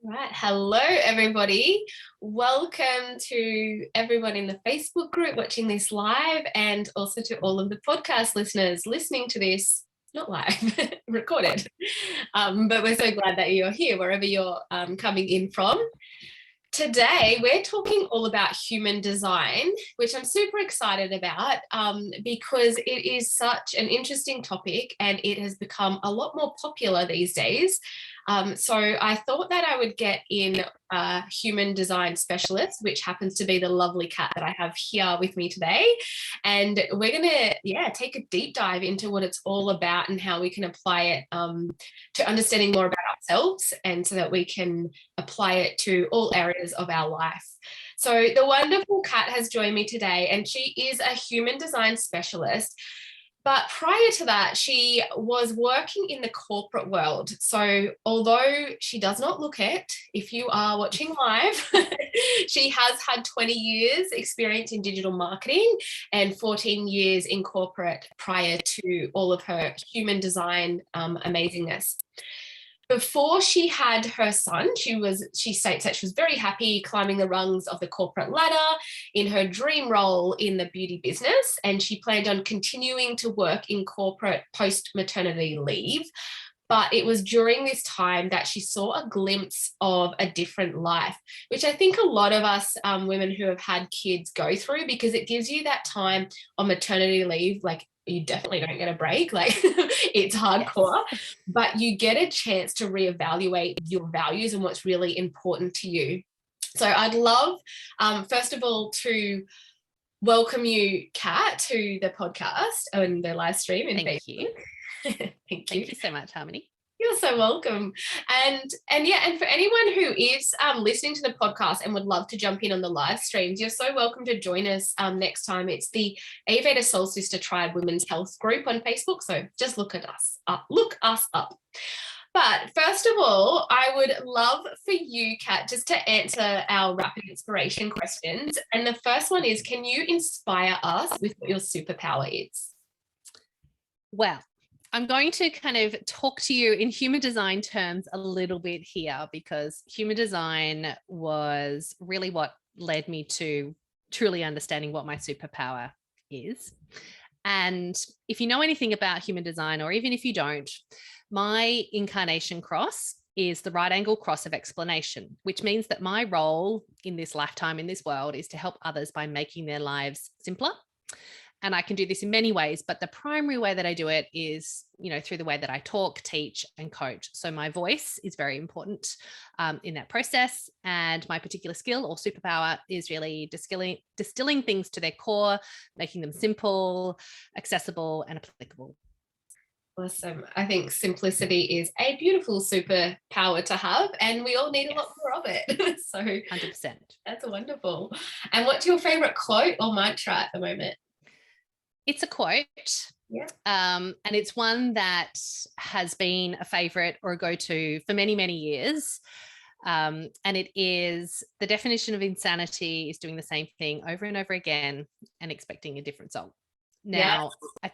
Right. Hello, everybody. Welcome to everyone in the Facebook group watching this live, and also to all of the podcast listeners listening to this, not live, recorded. But we're so glad that you're here, wherever you're coming in from. Today, we're talking all about human design, which I'm super excited about because it is such an interesting topic and it has become a lot more popular these days. So I thought that I would get in a human design specialist, which happens to be the lovely Cat that I have here with me today. And we're going to, take a deep dive into what it's all about and how we can apply it to understanding more about ourselves, and so that we can apply it to all areas of our life. So the wonderful Cat has joined me today, and she is a human design specialist. But prior to that, she was working in the corporate world. So although she does not look it, if you are watching live, she has had 20 years experience in digital marketing and 14 years in corporate prior to all of her human design amazingness. Before she had her son, she states that she was very happy climbing the rungs of the corporate ladder in her dream role in the beauty business, and she planned on continuing to work in corporate post-maternity leave. But it was during this time that she saw a glimpse of a different life, which I think a lot of us women who have had kids go through, because it gives you that time on maternity leave. Like, you definitely don't get a break, like it's hardcore, yes. But you get a chance to reevaluate your values and what's really important to you. So I'd love, first of all, to welcome you, Kat, to the podcast and the live stream. Thank you. Thank you so much, Harmony. You're so welcome. And for anyone who is listening to the podcast and would love to jump in on the live streams, you're so welcome to join us next time. It's the Ayurveda Soul Sister Tribe Women's Health group on Facebook. So just look us up. But first of all, I would love for you, Kat, just to answer our rapid inspiration questions. And the first one is, can you inspire us with what your superpower is? Well, I'm going to kind of talk to you in human design terms a little bit here, because human design was really what led me to truly understanding what my superpower is. And if you know anything about human design, or even if you don't, my incarnation cross is the right angle cross of explanation, which means that my role in this lifetime, in this world, is to help others by making their lives simpler. And I can do this in many ways, but the primary way that I do it is, through the way that I talk, teach, and coach. So my voice is very important in that process. And my particular skill or superpower is really distilling things to their core, making them simple, accessible, and applicable. Awesome. I think simplicity is a beautiful superpower to have, and we all need a lot more of it. So 100%. That's wonderful. And what's your favorite quote or mantra at the moment? It's a quote, and it's one that has been a favorite or a go-to for many, many years. And it is, the definition of insanity is doing the same thing over and over again and expecting a different result. Now, yes.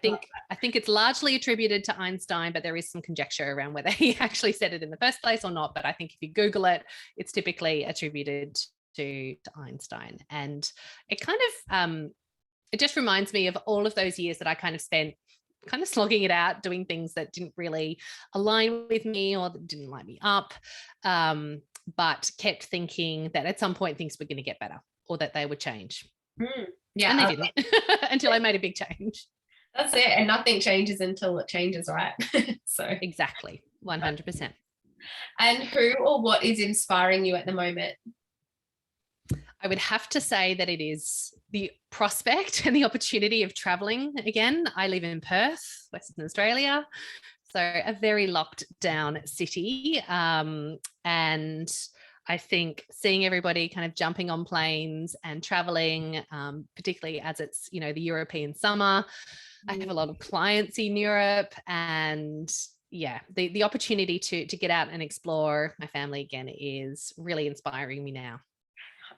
I think it's largely attributed to Einstein, but there is some conjecture around whether he actually said it in the first place or not. But I think if you Google it, it's typically attributed to Einstein. And it kind of, it just reminds me of all of those years that I kind of spent kind of slogging it out, doing things that didn't really align with me or that didn't light me up, but kept thinking that at some point things were going to get better or that they would change. Yeah, and they didn't until I made a big change. That's it. And nothing changes until it changes, right? So exactly, 100%. And who or what is inspiring you at the moment? I would have to say that it is the prospect and the opportunity of traveling again. I live in Perth, Western Australia, so a very locked down city. And I think seeing everybody kind of jumping on planes and traveling, particularly as it's, the European summer. I have a lot of clients in Europe, and the opportunity to get out and explore my family again is really inspiring me now.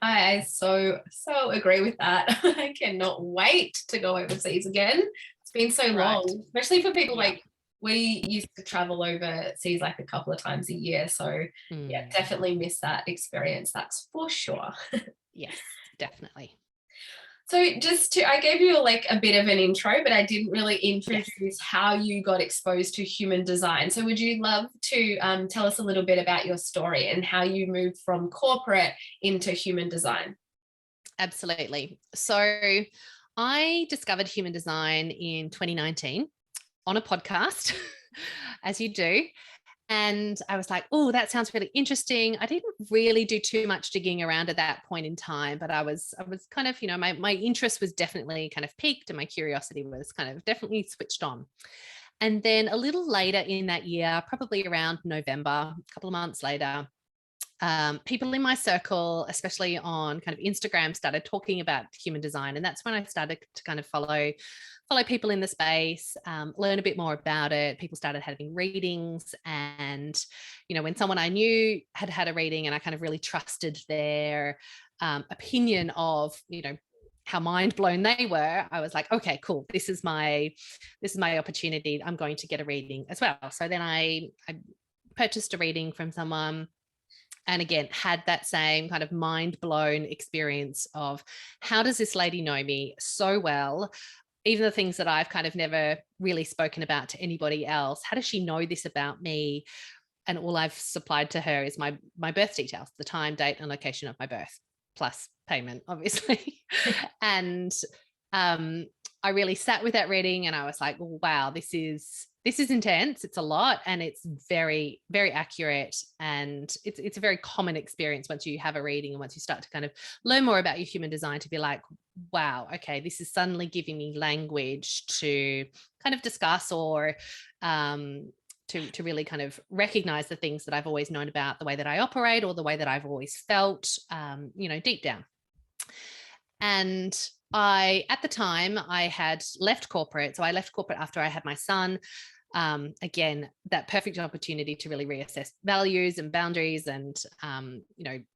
I so agree with that. I cannot wait to go overseas again. It's been so long, especially for people like we used to travel overseas like a couple of times a year. So yeah, definitely miss that experience. That's for sure. Yes, definitely. So I gave you like a bit of an intro, but I didn't really introduce how you got exposed to human design. So would you love to tell us a little bit about your story and how you moved from corporate into human design? Absolutely. So I discovered human design in 2019 on a podcast, as you do. And I was like, oh, that sounds really interesting. I didn't really do too much digging around at that point in time, but I was kind of, my interest was definitely kind of peaked and my curiosity was kind of definitely switched on. And then a little later in that year, probably around November, a couple of months later, people in my circle, especially on kind of Instagram, started talking about human design. And that's when I started to kind of follow people in the space, learn a bit more about it. People started having readings. And, when someone I knew had a reading and I kind of really trusted their opinion of, how mind blown they were, I was like, okay, cool. This is my opportunity. I'm going to get a reading as well. So then I purchased a reading from someone, and again, had that same kind of mind blown experience of how does this lady know me so well? Even the things that I've kind of never really spoken about to anybody else. How does she know this about me? And all I've supplied to her is my birth details, the time, date, and location of my birth, plus payment, obviously. And I really sat with that reading and I was like, wow, this is intense. It's a lot and it's very, very accurate. And it's a very common experience once you have a reading and once you start to kind of learn more about your human design, to be like, wow, okay, this is suddenly giving me language to kind of discuss or to really kind of recognize the things that I've always known about the way that I operate or the way that I've always felt, deep down. And at the time, I had left corporate. So I left corporate after I had my son. Again, that perfect opportunity to really reassess values and boundaries and,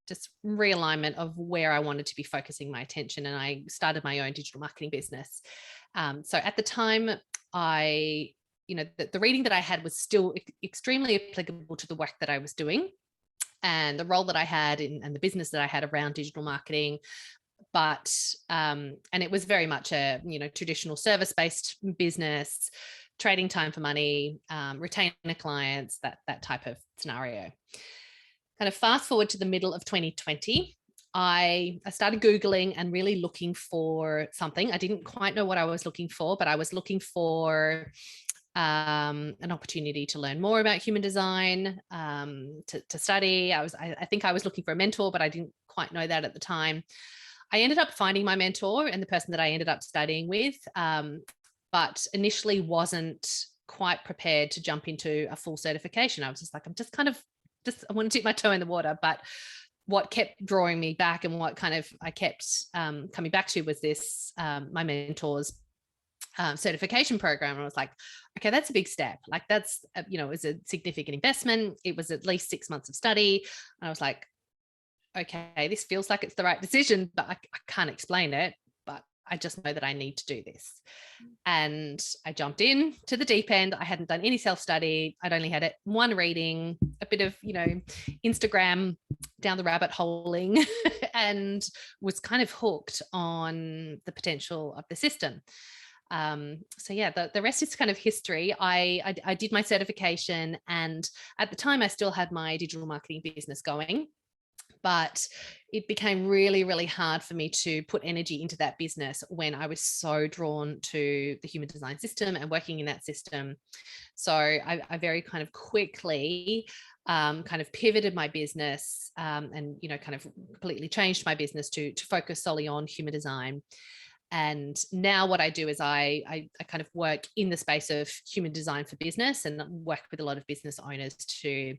just realignment of where I wanted to be focusing my attention. And I started my own digital marketing business. So at the time, the reading that I had was still extremely applicable to the work that I was doing and the role that I had and the business that I had around digital marketing. But and it was very much a traditional service-based business, trading time for money, retaining clients, that type of scenario. Kind of fast forward to the middle of 2020, I started Googling and really looking for something. I didn't quite know what I was looking for, but I was looking for an opportunity to learn more about human design, to study. I think I was looking for a mentor, but I didn't quite know that at the time. I ended up finding my mentor and the person that I ended up studying with, but initially wasn't quite prepared to jump into a full certification. I was just like, I want to dip my toe in the water. But what kept drawing me back and what kind of I kept coming back to was this, my mentor's certification program. And I was like, okay, that's a big step. Like that's, it was a significant investment. It was at least 6 months of study. And I was like, okay, this feels like it's the right decision, but I can't explain it, but I just know that I need to do this. And I jumped in to the deep end. I hadn't done any self-study. I'd only had one reading, a bit of, Instagram down the rabbit holing and was kind of hooked on the potential of the system. So yeah, the rest is kind of history. I did my certification, and at the time I still had my digital marketing business going. But it became really, really hard for me to put energy into that business when I was so drawn to the human design system and working in that system. So I very kind of quickly kind of pivoted my business and, kind of completely changed my business to focus solely on human design. And now what I do is I kind of work in the space of human design for business and work with a lot of business owners to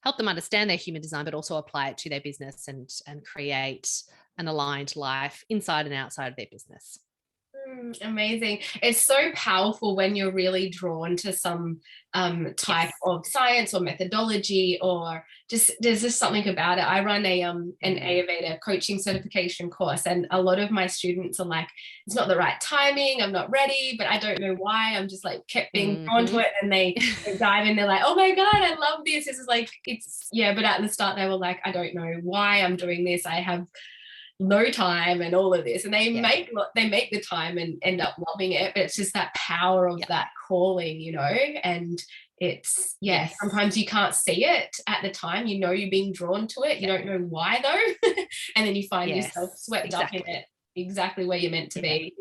help them understand their human design, but also apply it to their business and create an aligned life inside and outside of their business. Amazing. It's so powerful when you're really drawn to some type Yes. of science or methodology, or just there's just something about it. I run an Ayurveda coaching certification course, and a lot of my students are like, it's not the right timing, I'm not ready, but I don't know why. I'm just like kept being drawn to it, and they dive in, they're like, oh my God, I love this. This is like, it's, yeah, but at the start they were like, I don't know why I'm doing this. I have no time and all of this, and they make the time and end up loving it, but it's just that power of that calling, you know. And it's sometimes you can't see it at the time, you know, you're being drawn to it, you don't know why though. And then you find yourself swept up in it, exactly where you're meant to be.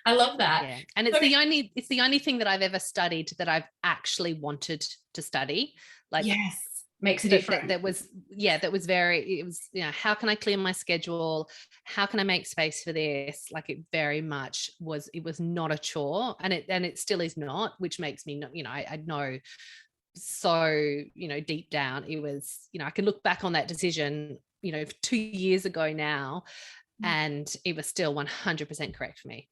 I love that. And it's the only thing that I've ever studied that I've actually wanted to study, like makes a difference. That was very, it was, you know, how can I clear my schedule? How can I make space for this? Like, it very much was, it was not a chore, and it still is not, which makes me, you know, I know, so, you know, deep down it was, you know, I can look back on that decision, you know, 2 years ago now, and it was still 100% correct for me.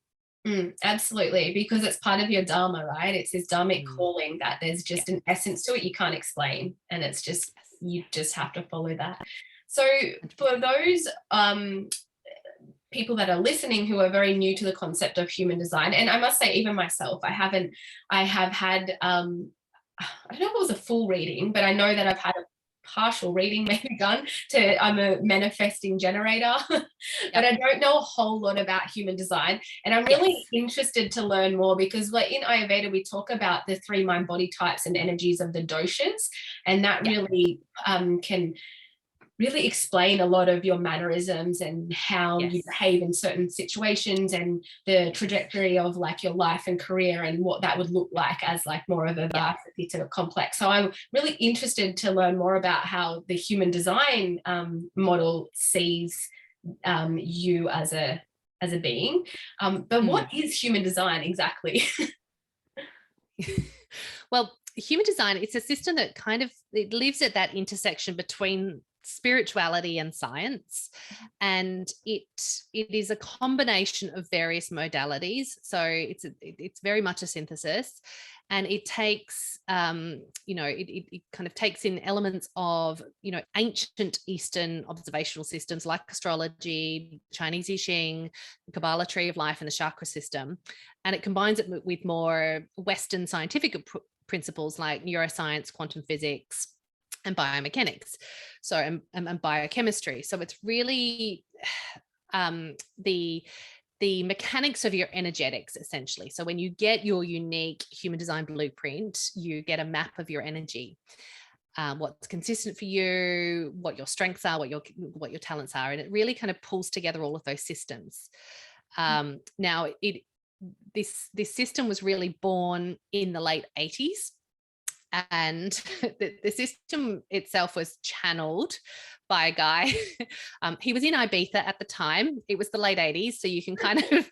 Absolutely, because it's part of your dharma, right? It's this dharmic calling that there's just an essence to it you can't explain, and it's just, you just have to follow that. So for those people that are listening who are very new to the concept of human design, and I must say even myself, I have had I don't know if it was a full reading, but I know that I've had a partial reading maybe done to, I'm a manifesting generator, but I don't know a whole lot about human design, and I'm really interested to learn more, because like in Ayurveda we talk about the 3 mind body types and energies of the doshas, and that really can really explain a lot of your mannerisms and how you behave in certain situations, and the trajectory of like your life and career, and what that would look like as like more of a varsity to a complex. So I'm really interested to learn more about how the human design model sees you as a being. But what is human design exactly? Well, human design, it's a system that kind of, it lives at that intersection between spirituality and science, and it is a combination of various modalities. So it's very much a synthesis, and it takes you know, it kind of takes in elements of, you know, ancient Eastern observational systems like astrology, Chinese I Ching, the Kabbalah tree of life, and the chakra system, and it combines it with more Western scientific principles like neuroscience, quantum physics, and biomechanics, so and biochemistry. So it's really the mechanics of your energetics, essentially. So when you get your unique human design blueprint, you get a map of your energy, what's consistent for you, what your strengths are, what your talents are, and it really kind of pulls together all of those systems. Now, this system was really born in the late 80s. And the system itself was channeled by a guy. He was in Ibiza at the time. It was the late 80s. So you can kind of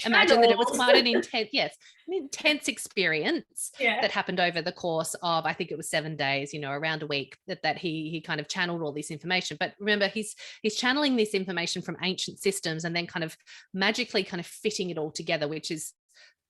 imagine that it was quite an intense experience that happened over the course of, I think it was 7 days, you know, around a week, that he kind of channeled all this information. But remember, he's channeling this information from ancient systems and then kind of magically kind of fitting it all together, which is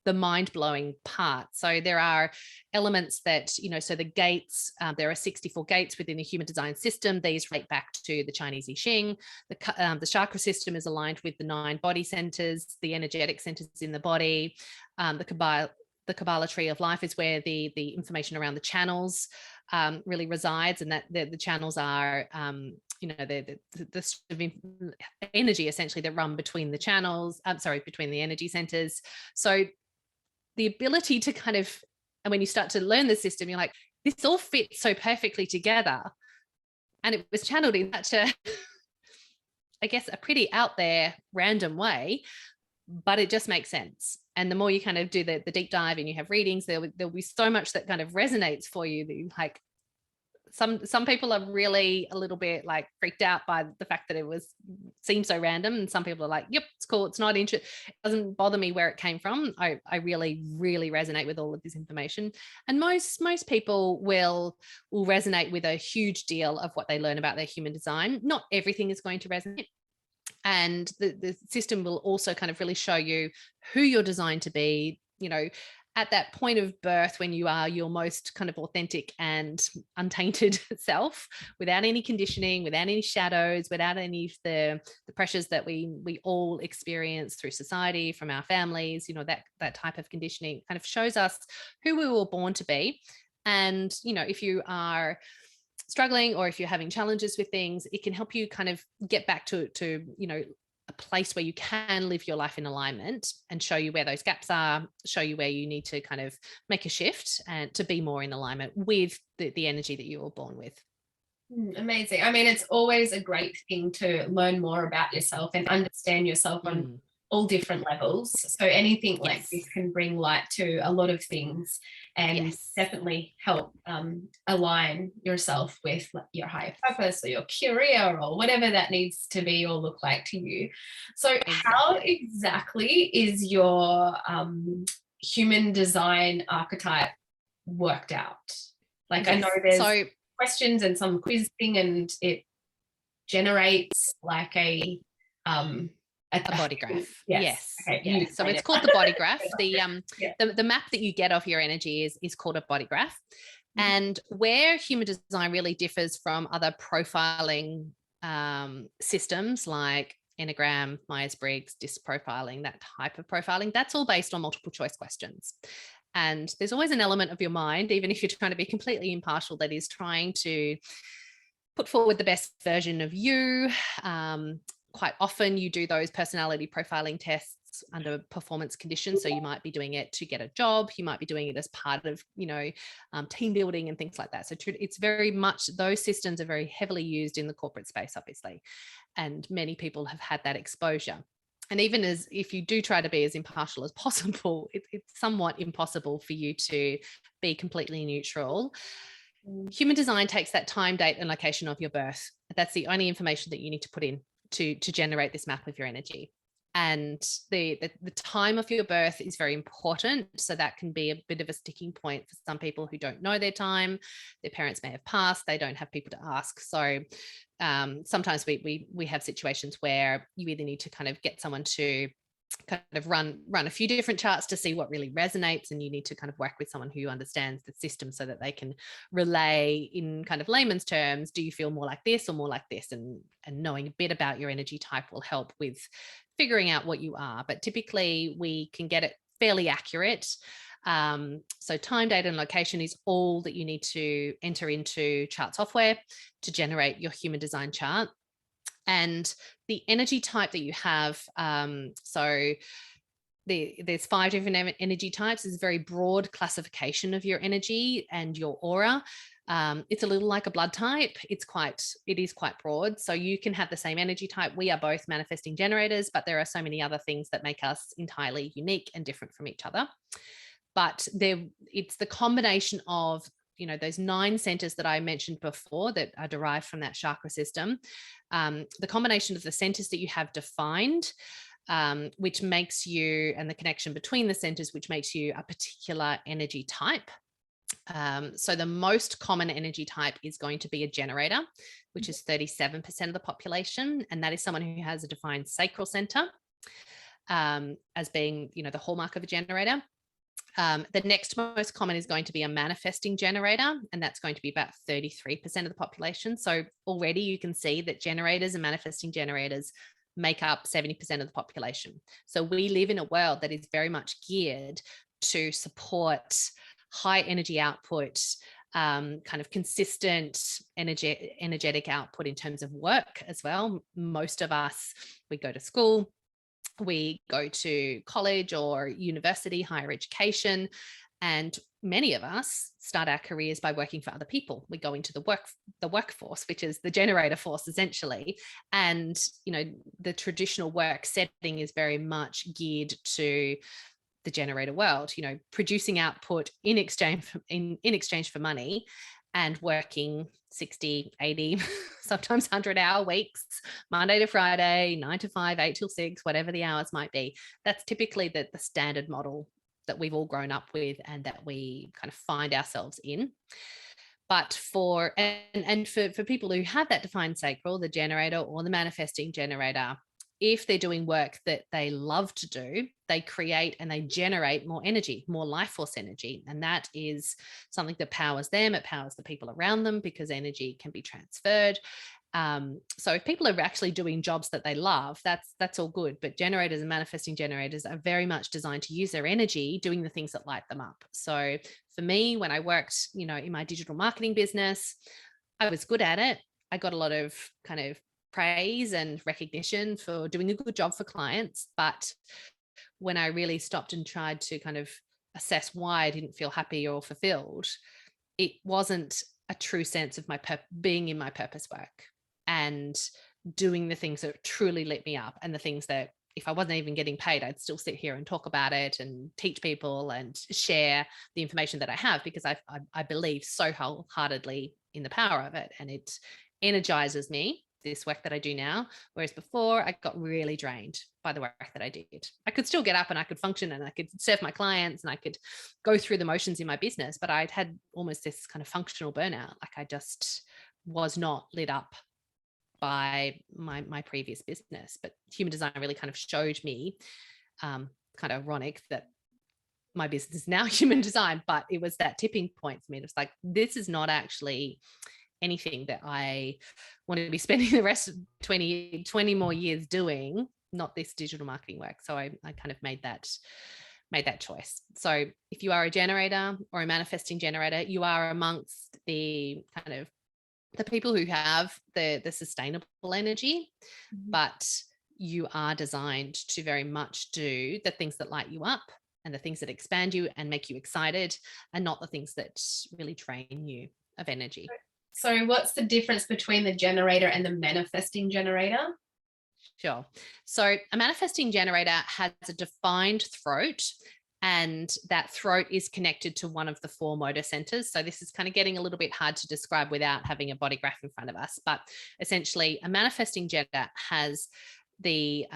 the mind-blowing part. So there are elements that, you know, so the gates, there are 64 gates within the human design system. These relate back to the Chinese I Ching. The chakra system is aligned with the 9 body centers, the energetic centers in the body. The Kabbalah tree of life is where the information around the channels really resides, and that the channels are you know, the sort of energy essentially that run between the channels, between the energy centers. So the ability to kind of, and when you start to learn the system, you're like, this all fits so perfectly together. And it was channeled in such a, I guess, a pretty out there, random way, but it just makes sense. And the more you kind of do the deep dive and you have readings, there'll be so much that kind of resonates for you that you like. Some people are really a little bit like freaked out by the fact that it seemed so random, and some people are like, yep, it's cool, it's not interesting, it doesn't bother me where it came from. I really resonate with all of this information, and most people will resonate with a huge deal of what they learn about their human design. Not everything is going to resonate. And the system will also kind of really show you who you're designed to be, at that point of birth when you are your most kind of authentic and untainted self, without any conditioning, without any shadows, without any of the pressures that we all experience through society, from our families, that type of conditioning kind of shows us who we were born to be. And, if you are struggling, or if you're having challenges with things, it can help you kind of get back to a place where you can live your life in alignment, and show you where those gaps are, show you where you need to kind of make a shift and to be more in alignment with the energy that you were born with. Amazing. I mean, it's always a great thing to learn more about yourself and understand yourself on all different levels. So anything like this can bring light to a lot of things, and definitely help align yourself with your higher purpose or your career or whatever that needs to be or look like to you. So how exactly is your human design archetype worked out? Like, I know there's questions and some quiz thing, and it generates like a body graph. Yes. Okay. So it's called the body graph. The map that you get of your energy is called a body graph. And where human design really differs from other profiling systems like Enneagram, Myers-Briggs, disc profiling, that type of profiling, that's all based on multiple choice questions. And there's always an element of your mind, even if you're trying to be completely impartial, that is trying to put forward the best version of you. Quite often you do those personality profiling tests under performance conditions. So you might be doing it to get a job. You might be doing it as part of, team building and things like that. So it's very much, those systems are very heavily used in the corporate space, obviously. And many people have had that exposure. And even as if you do try to be as impartial as possible, it's somewhat impossible for you to be completely neutral. Human design takes that time, date, and location of your birth. That's the only information that you need to put in to generate this map of your energy. And the time of your birth is very important. So that can be a bit of a sticking point for some people who don't know their time. Their parents may have passed. They don't have people to ask. So sometimes we have situations where you either need to kind of get someone to kind of run a few different charts to see what really resonates, and you need to kind of work with someone who understands the system so that they can relay in kind of layman's terms, do you feel more like this or more like this? And knowing a bit about your energy type will help with figuring out what you are. But typically we can get it fairly accurate. So time, date, and location is all that you need to enter into chart software to generate your human design chart. And the energy type that you have, so there's 5 different energy types. It's a very broad classification of your energy and your aura. It's a little like a blood type. It is quite broad. So you can have the same energy type. We are both manifesting generators, but there are so many other things that make us entirely unique and different from each other. But it's the combination of those 9 centers that I mentioned before that are derived from that chakra system, the combination of the centers that you have defined, which makes you, and the connection between the centers, which makes you a particular energy type. So the most common energy type is going to be a generator, which is 37% of the population. And that is someone who has a defined sacral center as being, the hallmark of a generator. The next most common is going to be a manifesting generator, and that's going to be about 33% of the population. So already you can see that generators and manifesting generators make up 70% of the population. So we live in a world that is very much geared to support high energy output, kind of consistent energetic output in terms of work as well. Most of us, we go to school, we go to college or university, higher education, and many of us start our careers by working for other people. We go into the workforce, which is the generator force essentially. And, the traditional work setting is very much geared to the generator world, producing output in exchange for money, and working 60, 80, sometimes 100-hour weeks, Monday to Friday, 9 to 5, 8 till 6, whatever the hours might be. That's typically the standard model that we've all grown up with and that we kind of find ourselves in. But for people who have that defined sacral, the generator or the manifesting generator, if they're doing work that they love to do, they create and they generate more energy, more life force energy. And that is something that powers them. It powers the people around them because energy can be transferred. So if people are actually doing jobs that they love, that's all good. But generators and manifesting generators are very much designed to use their energy doing the things that light them up. So for me, when I worked, in my digital marketing business, I was good at it. I got a lot of kind of praise and recognition for doing a good job for clients. But when I really stopped and tried to kind of assess why I didn't feel happy or fulfilled, it wasn't a true sense of my being in my purpose work and doing the things that truly lit me up, and the things that if I wasn't even getting paid, I'd still sit here and talk about it and teach people and share the information that I have, because I believe so wholeheartedly in the power of it, and it energizes me, this work that I do now. Whereas before, I got really drained by the work that I did. I could still get up and I could function and I could serve my clients and I could go through the motions in my business, but I'd had almost this kind of functional burnout. Like I just was not lit up by my previous business. But human design really kind of showed me, kind of ironic that my business is now human design, but it was that tipping point for me. It was like, this is not actually anything that I want to be spending the rest of 20 more years doing, not this digital marketing work. So I kind of made that choice. So if you are a generator or a manifesting generator, you are amongst the kind of the people who have the sustainable energy, but you are designed to very much do the things that light you up and the things that expand you and make you excited, and not the things that really drain you of energy. So what's the difference between the generator and the manifesting generator? Sure. So a manifesting generator has a defined throat, and that throat is connected to one of the 4 motor centers. So this is kind of getting a little bit hard to describe without having a body graph in front of us. But essentially, a manifesting generator has the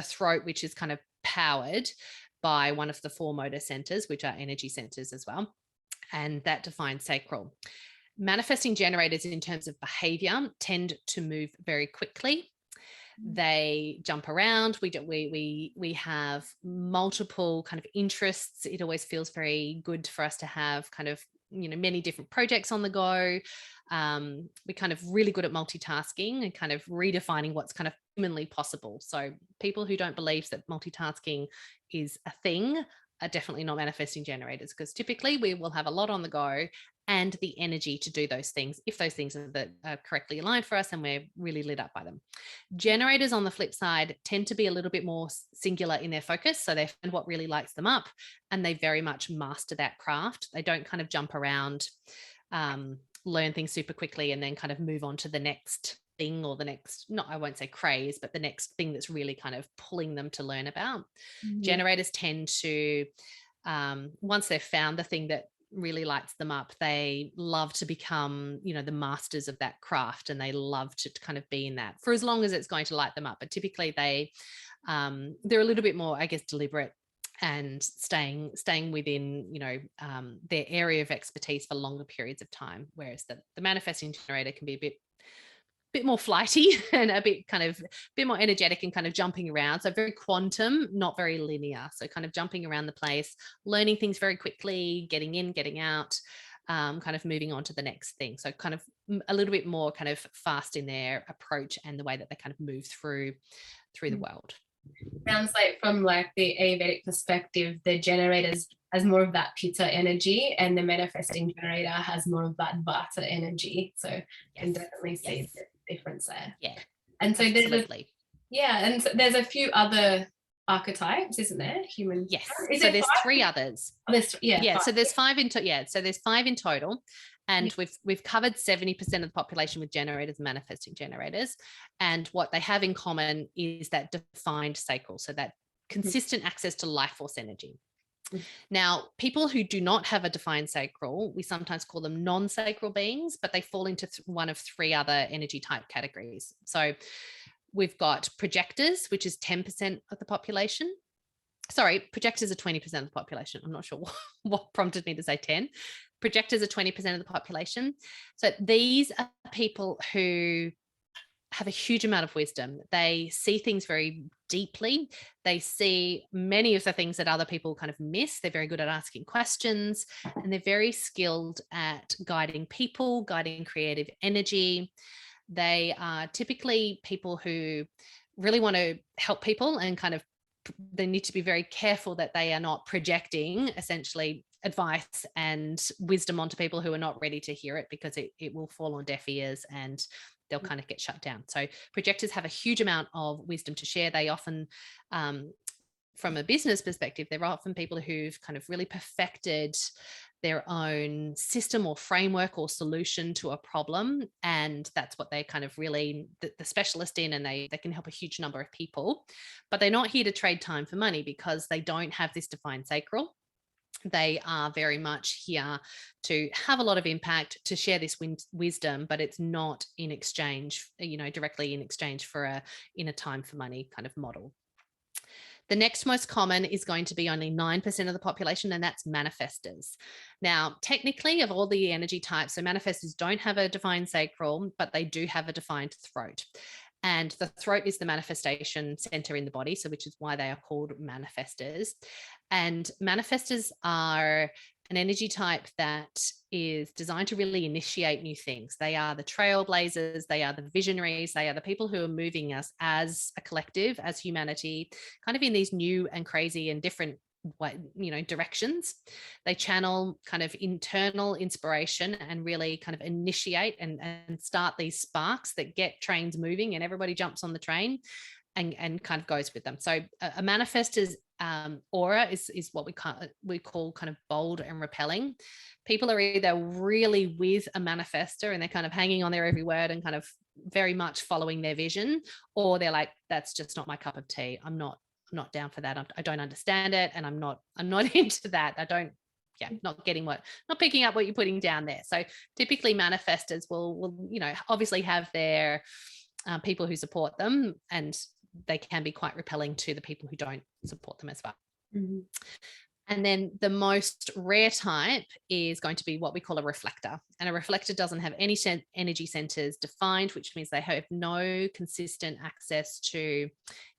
throat, which is kind of powered by one of the 4 motor centers, which are energy centers as well. And that defines sacral. Manifesting generators, in terms of behavior, tend to move very quickly. They jump around. We have multiple kind of interests. It always feels very good for us to have kind of, many different projects on the go. We're kind of really good at multitasking and kind of redefining what's kind of humanly possible. So people who don't believe that multitasking is a thing are definitely not manifesting generators, because typically we will have a lot on the go and the energy to do those things if those things are correctly aligned for us and we're really lit up by them. Generators, on the flip side, tend to be a little bit more singular in their focus. So they find what really lights them up and they very much master that craft. They don't kind of jump around, learn things super quickly and then kind of move on to the next thing or the next, I won't say craze, but the next thing that's really kind of pulling them to learn about. Generators tend to, once they've found the thing that really lights them up, they love to become, the masters of that craft, and they love to kind of be in that for as long as it's going to light them up. But typically they're a little bit more, I guess, deliberate and staying within, their area of expertise for longer periods of time. Whereas the manifesting generator can be a bit more flighty and a bit more energetic and kind of jumping around. So very quantum, not very linear. So kind of jumping around the place, learning things very quickly, getting in, getting out, kind of moving on to the next thing. So kind of a little bit more kind of fast in their approach and the way that they kind of move through the world. Sounds like from like the Ayurvedic perspective, the generators has more of that pitta energy and the manifesting generator has more of that vata energy. So you can definitely see the difference there. Yeah. And so absolutely. there's a few other archetypes, isn't there? Human. Yes. So there's 3 others. Oh, five. So there's 5 in so there's 5 in total. And we've covered 70% of the population with generators and manifesting generators. And what they have in common is that defined sacral, so that consistent access to life force energy. Now, people who do not have a defined sacral, we sometimes call them non-sacral beings, but they fall into one of 3 other energy type categories. So we've got projectors, which is 10% of the population. Sorry, projectors are 20% of the population. I'm not sure what prompted me to say 10. Projectors are 20% of the population. So these are people who have a huge amount of wisdom. They see things very deeply. They see many of the things that other people kind of miss. They're very good at asking questions, and they're very skilled at guiding people, guiding creative energy. They are typically people who really want to help people, and kind of they need to be very careful that they are not projecting essentially advice and wisdom onto people who are not ready to hear it, because it will fall on deaf ears and they'll kind of get shut down. So projectors have a huge amount of wisdom to share. They often, from a business perspective, they're often people who've kind of really perfected their own system or framework or solution to a problem. And that's what they're kind of really the specialist in, and they can help a huge number of people. But they're not here to trade time for money, because they don't have this defined sacral. They are very much here to have a lot of impact, to share this wisdom, but it's not in exchange, directly in exchange for a time for money kind of model. The next most common is going to be only 9% of the population, and that's manifestors. Now, technically, of all the energy types, so manifestors don't have a defined sacral, but they do have a defined throat. And the throat is the manifestation center in the body, so which is why they are called manifestors. And manifestors are an energy type that is designed to really initiate new things. They are the trailblazers, they are the visionaries, they are the people who are moving us as a collective, as humanity, kind of in these new and crazy and different directions. They channel kind of internal inspiration and really kind of initiate and start these sparks that get trains moving, and everybody jumps on the train and kind of goes with them. So a manifestor's aura is what we call kind of bold and repelling. People are either really with a manifestor and they're kind of hanging on their every word and kind of very much following their vision, or they're like, that's just not my cup of tea. I'm not down for that. I don't understand it, and I'm not into that. Not picking up what you're putting down there. So typically manifestors will obviously have their people who support them, and they can be quite repelling to the people who don't support them as well. Mm-hmm. And then the most rare type is going to be what we call a reflector. And a reflector doesn't have any energy centers defined, which means they have no consistent access to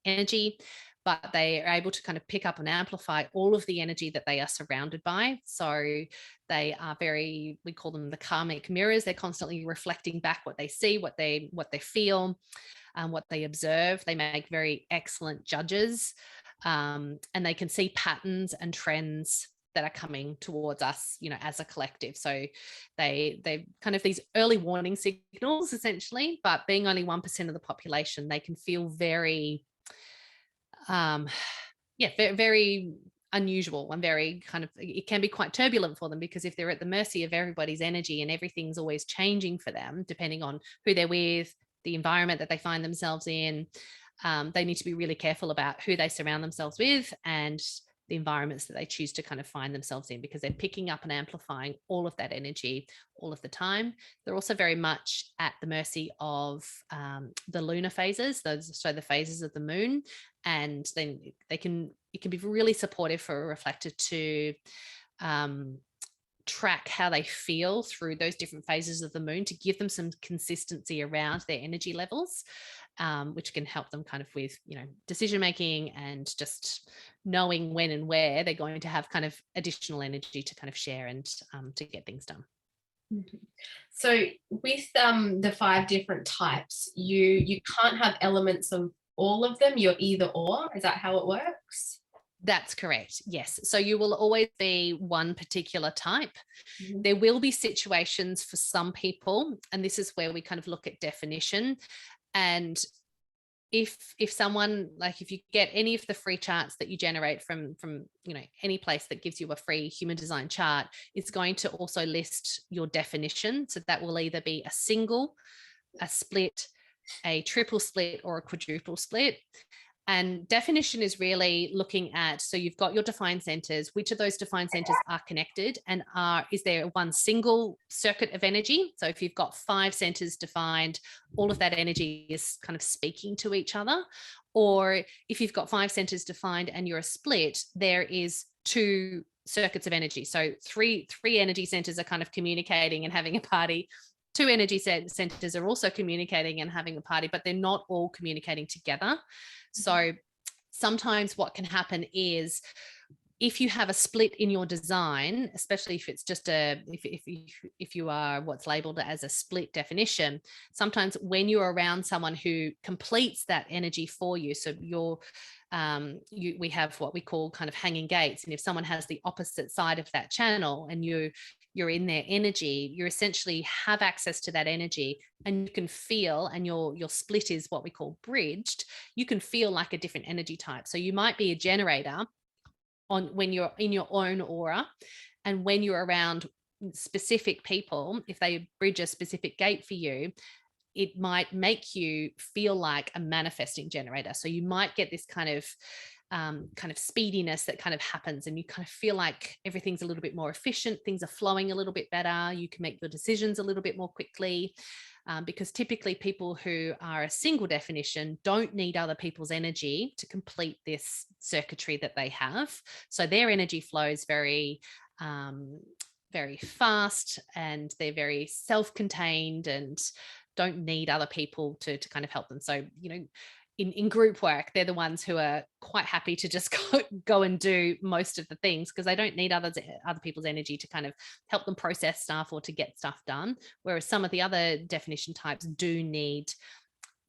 energy, but they are able to kind of pick up and amplify all of the energy that they are surrounded by. So they are we call them the karmic mirrors. They're constantly reflecting back what they see, what they feel, what they observe. They make very excellent judges, and they can see patterns and trends that are coming towards us, as a collective. So they kind of these early warning signals essentially, but being only 1% of the population, they can feel very, very unusual and very kind of, it can be quite turbulent for them, because if they're at the mercy of everybody's energy and everything's always changing for them, depending on who they're with, the environment that they find themselves in, they need to be really careful about who they surround themselves with and the environments that they choose to kind of find themselves in, because they're picking up and amplifying all of that energy all of the time. They're also very much at the mercy of the lunar phases, so the phases of the moon, and then it can be really supportive for a reflector to track how they feel through those different phases of the moon, to give them some consistency around their energy levels, which can help them kind of with decision making and just knowing when and where they're going to have kind of additional energy to kind of share and to get things done. Mm-hmm. So with the 5 different types, you can't have elements of all of them. You're either or. Is that how it works? That's correct. Yes. So you will always be one particular type. Mm-hmm. There will be situations for some people, and this is where we kind of look at definition. And if someone, like if you get any of the free charts that you generate from any place that gives you a free human design chart, it's going to also list your definition. So that will either be a single, a split, a triple split, or a quadruple split. And definition is really looking at, so you've got your defined centers, which of those defined centers are connected, and is there one single circuit of energy? So if you've got 5 centers defined, all of that energy is kind of speaking to each other. Or if you've got 5 centers defined and you're a split, there is 2 circuits of energy. So three energy centers are kind of communicating and having a party, two energy centers are also communicating and having a party, but they're not all communicating together. So sometimes what can happen is, if you have a split in your design, especially if it's just if you are what's labeled as a split definition, sometimes when you're around someone who completes that energy for you, so we have what we call kind of hanging gates, and if someone has the opposite side of that channel and you're in their energy, you essentially have access to that energy, and you can feel, and your split is what we call bridged, you can feel like a different energy type. So you might be a generator when you're in your own aura, and when you're around specific people, if they bridge a specific gate for you, it might make you feel like a manifesting generator. So you might get this kind of speediness that kind of happens, and you kind of feel like everything's a little bit more efficient, things are flowing a little bit better, you can make your decisions a little bit more quickly. Because typically people who are a single definition don't need other people's energy to complete this circuitry that they have. So their energy flows very, very fast, and they're very self-contained and don't need other people to kind of help them. So, in group work, they're the ones who are quite happy to just go and do most of the things, because they don't need other people's energy to kind of help them process stuff or to get stuff done. Whereas some of the other definition types do need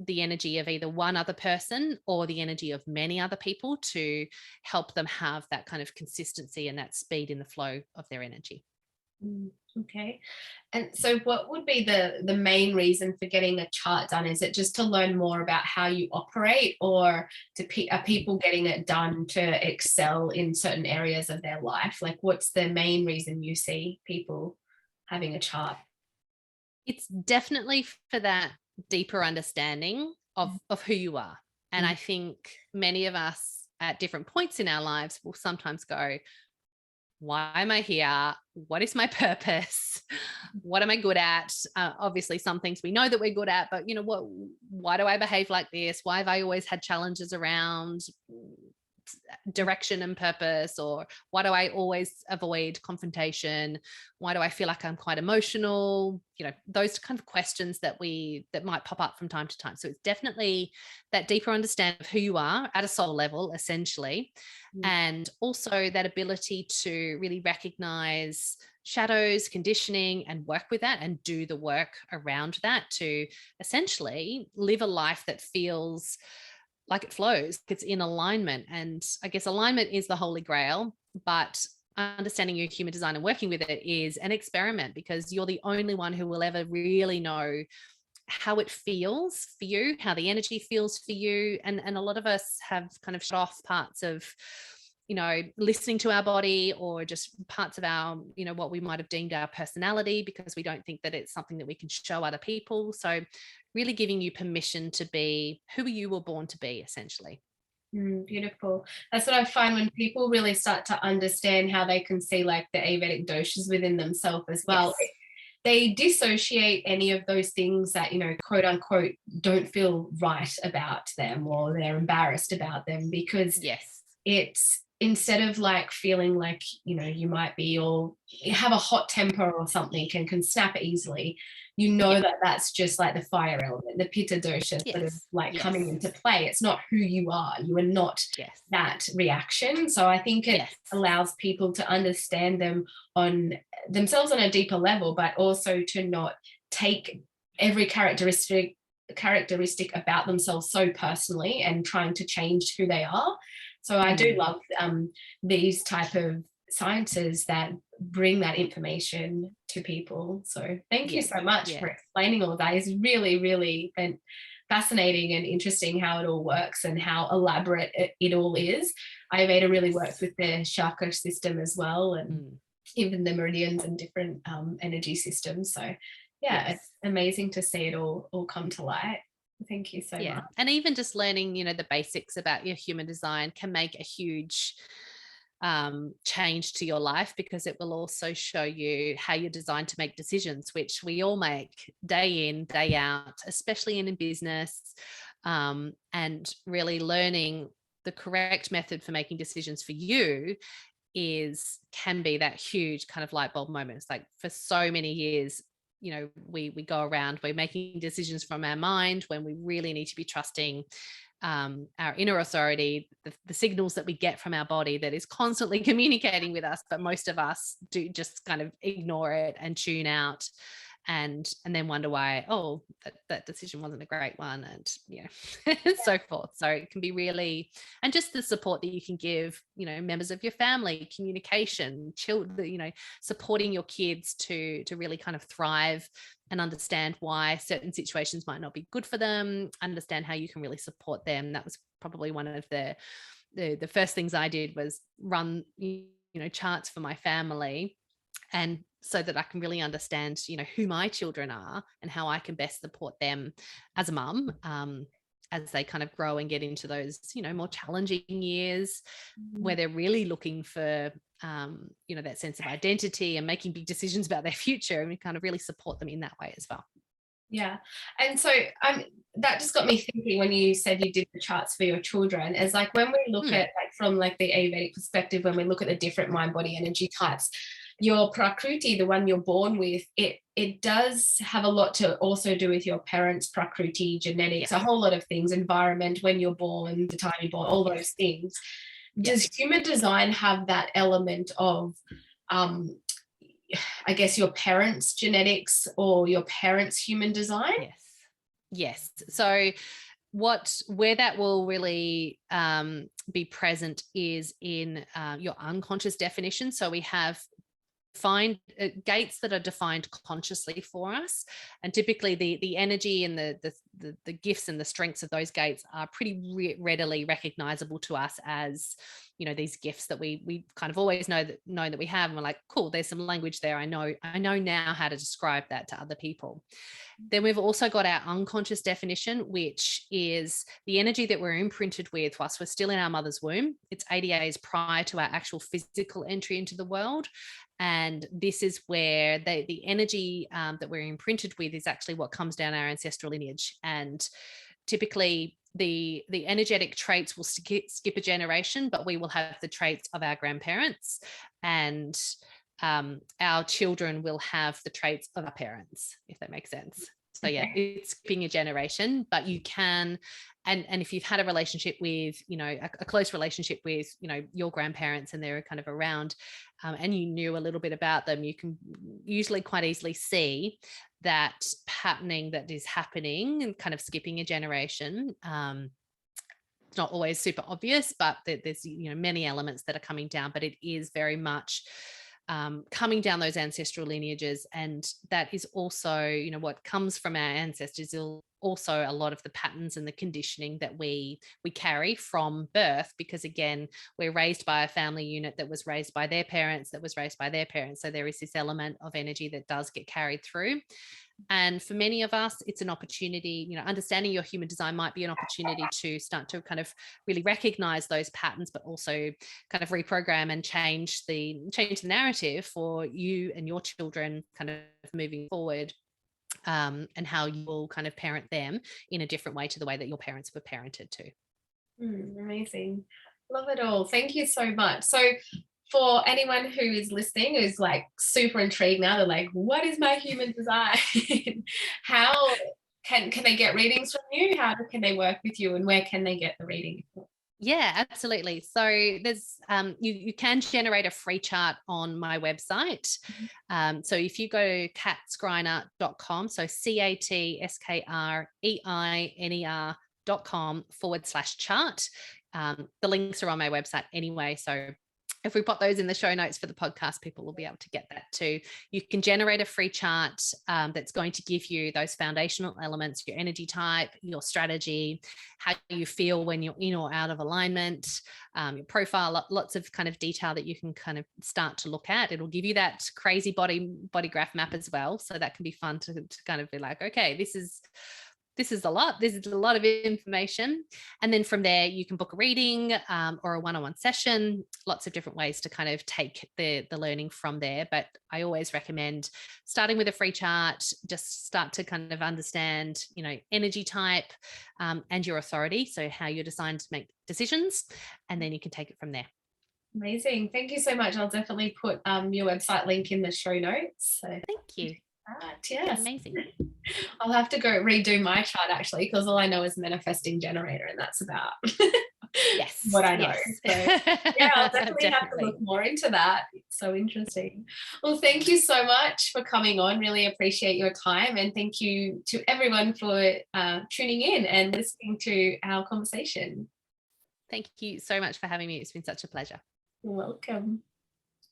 the energy of either one other person or the energy of many other people to help them have that kind of consistency and that speed in the flow of their energy. Okay. And so what would be the main reason for getting a chart done? Is it just to learn more about how you operate, or are people getting it done to excel in certain areas of their life? Like, what's the main reason you see people having a chart? It's definitely for that deeper understanding of who you are. And I think many of us at different points in our lives will sometimes go, why am I here? What is my purpose? What am I good at? Obviously, some things we know that we're good at, but why do I behave like this? Why have I always had challenges around direction and purpose? Or why do I always avoid confrontation? Why do I feel like I'm quite emotional? Those kind of questions that might pop up from time to time. So it's definitely that deeper understanding of who you are at a soul level, essentially. And also that ability to really recognize shadows, conditioning, and work with that and do the work around that to essentially live a life that feels like it flows, it's in alignment. And I guess alignment is the holy grail, but understanding your human design and working with it is an experiment, because you're the only one who will ever really know how it feels for you, how the energy feels for you. And a lot of us have kind of shut off parts of, listening to our body, or just parts of our, what we might have deemed our personality, because we don't think that it's something that we can show other people. So really giving you permission to be who you were born to be, essentially. Beautiful. That's what I find when people really start to understand how they can see like the Ayurvedic doshas within themselves as well. Yes. They dissociate any of those things that, quote unquote, don't feel right about them, or they're embarrassed about them, because it's, instead of like feeling like, you might be, or you have a hot temper or something and can snap easily, that that's just like the fire element, the pitta dosha sort of like coming into play. It's not who you are. You are not that reaction. So I think it allows people to understand themselves on a deeper level, but also to not take every characteristic about themselves so personally and trying to change who they are. So I do love these type of sciences that bring that information to people. So thank you so much for explaining all of that. It's really, really fascinating and interesting how it all works and how elaborate it all is. Ayurveda really works with the chakra system as well, and even the meridians and different energy systems. So it's amazing to see it all come to light. Thank you so much. And even just learning, the basics about your human design can make a huge change to your life, because it will also show you how you're designed to make decisions, which we all make day in, day out, especially in business, and really learning the correct method for making decisions for you can be that huge kind of light bulb moment. It's like, for so many years, we go around, we're making decisions from our mind when we really need to be trusting our inner authority, the signals that we get from our body that is constantly communicating with us, but most of us do just kind of ignore it and tune out, and then wonder why, oh, that decision wasn't a great one, and so forth. So it can be really, and just the support that you can give members of your family, communication, children, supporting your kids to really kind of thrive and understand why certain situations might not be good for them, understand how you can really support them. That was probably one of the first things I did, was run charts for my family, and so that I can really understand who my children are and how I can best support them as a mum, as they kind of grow and get into those more challenging years where they're really looking for that sense of identity and making big decisions about their future, and we kind of really support them in that way as well. Yeah. And so that just got me thinking, when you said you did the charts for your children, is like, when we look at from like the Ayurvedic perspective, when we look at the different mind body energy types, your prakriti, the one you're born with, it does have a lot to also do with your parents' prakriti, genetics, a whole lot of things, environment, when you're born, the time you're born, all those things. Does human design have that element of I guess your parents' genetics or your parents' human design? Yes. So where that will really be present is in your unconscious definition. So we have gates that are defined consciously for us, and typically the energy and the gifts and the strengths of those gates are pretty readily recognizable to us as these gifts that we kind of always know that we have, and we're like, cool, there's some language there, I know now how to describe that to other people. Then we've also got our unconscious definition, which is the energy that we're imprinted with whilst we're still in our mother's womb. It's 80 days prior to our actual physical entry into the world. And this is where the energy that we're imprinted with is actually what comes down our ancestral lineage. And typically the energetic traits will skip a generation, but we will have the traits of our grandparents, and our children will have the traits of our parents, if that makes sense. So it's skipping a generation, but you can, and if you've had a relationship with, a close relationship with, your grandparents, and they're kind of around, and you knew a little bit about them, you can usually quite easily see that patterning that is happening and kind of skipping a generation. It's not always super obvious, but there's many elements that are coming down, but it is very much coming down those ancestral lineages. And that is also what comes from our ancestors, also a lot of the patterns and the conditioning that we carry from birth, because again, we're raised by a family unit that was raised by their parents, that was raised by their parents. So there is this element of energy that does get carried through. And for many of us, it's an opportunity, understanding your human design might be an opportunity to start to kind of really recognize those patterns, but also kind of reprogram and change the narrative for you and your children kind of moving forward, and how you will kind of parent them in a different way to the way that your parents were parented to. Amazing. Love it all. Thank you so much. So for anyone who is listening, who's like super intrigued now, they're like, what is my human design? How can they get readings from you? How can they work with you, and where can they get the reading? Yeah, absolutely. So there's you can generate a free chart on my website. So if you go to catskreiner.com, so CATSKREINER.com/chart. The links are on my website anyway, so if we put those in the show notes for the podcast, people will be able to get that too. You can generate a free chart that's going to give you those foundational elements, your energy type, your strategy, how you feel when you're in or out of alignment, your profile, lots of kind of detail that you can kind of start to look at. It'll give you that crazy body graph map as well. So that can be fun to kind of be like, okay, this is a lot. This is a lot of information. And then from there, you can book a reading or a one-on-one session, lots of different ways to kind of take the learning from there. But I always recommend starting with a free chart, just start to kind of understand, energy type and your authority. So how you're designed to make decisions, and then you can take it from there. Amazing. Thank you so much. I'll definitely put your website link in the show notes. So thank you. Right, yes. Amazing. I'll have to go redo my chart actually, because all I know is manifesting generator, and that's about Yes. what I know. Yes. So yeah, I'll definitely have to look more into that. It's so interesting. Well, thank you so much for coming on. Really appreciate your time, and thank you to everyone for tuning in and listening to our conversation. Thank you so much for having me. It's been such a pleasure. You're welcome.